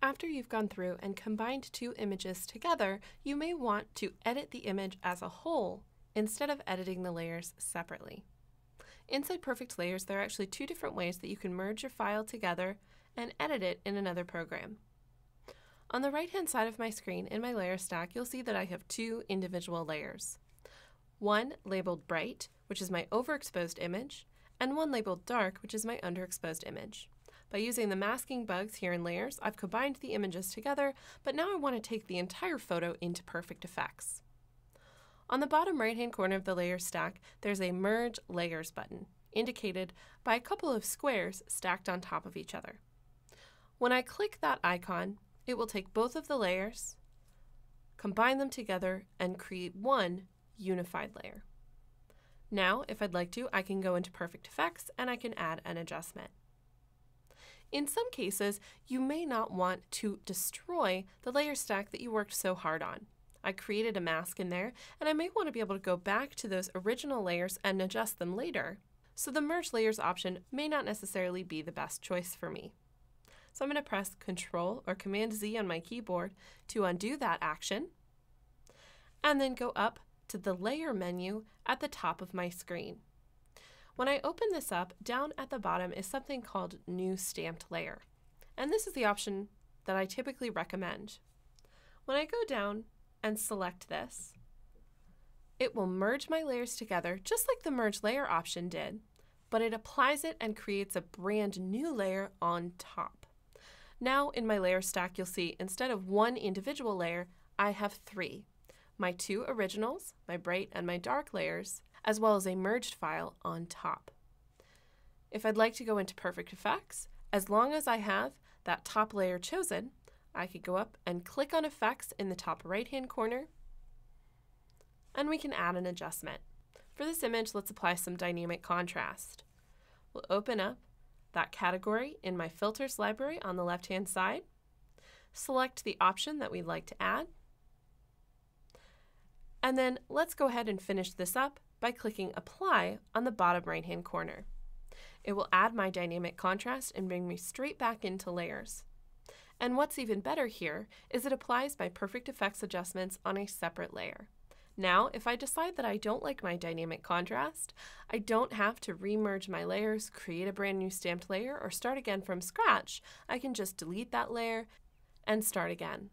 After you've gone through and combined two images together, you may want to edit the image as a whole instead of editing the layers separately. Inside Perfect Layers, there are actually two different ways that you can merge your file together and edit it in another program. On the right-hand side of my screen in my layer stack, you'll see that I have two individual layers. One labeled Bright, which is my overexposed image, and one labeled Dark, which is my underexposed image. By using the masking bugs here in Layers, I've combined the images together, but now I want to take the entire photo into Perfect Effects. On the bottom right-hand corner of the layer stack, there's a Merge Layers button, indicated by a couple of squares stacked on top of each other. When I click that icon, it will take both of the layers, combine them together, and create one unified layer. Now, if I'd like to, I can go into Perfect Effects and I can add an adjustment. In some cases, you may not want to destroy the layer stack that you worked so hard on. I created a mask in there, and I may want to be able to go back to those original layers and adjust them later. So the Merge Layers option may not necessarily be the best choice for me. So I'm going to press Control or Command Z on my keyboard to undo that action, and then go up to the Layer menu at the top of my screen. When I open this up, down at the bottom is something called New Stamped Layer. And this is the option that I typically recommend. When I go down and select this, it will merge my layers together just like the Merge Layer option did, but it applies it and creates a brand new layer on top. Now in my layer stack, you'll see instead of one individual layer, I have three. My two originals, my bright and my dark layers, as well as a merged file on top. If I'd like to go into Perfect Effects, as long as I have that top layer chosen, I could go up and click on Effects in the top right-hand corner, and we can add an adjustment. For this image, let's apply some dynamic contrast. We'll open up that category in my Filters library on the left-hand side, select the option that we'd like to add, and then let's go ahead and finish this up by clicking Apply on the bottom right-hand corner. It will add my dynamic contrast and bring me straight back into Layers. And what's even better here is it applies my Perfect Effects adjustments on a separate layer. Now, if I decide that I don't like my dynamic contrast, I don't have to remerge my layers, create a brand new stamped layer, or start again from scratch. I can just delete that layer and start again.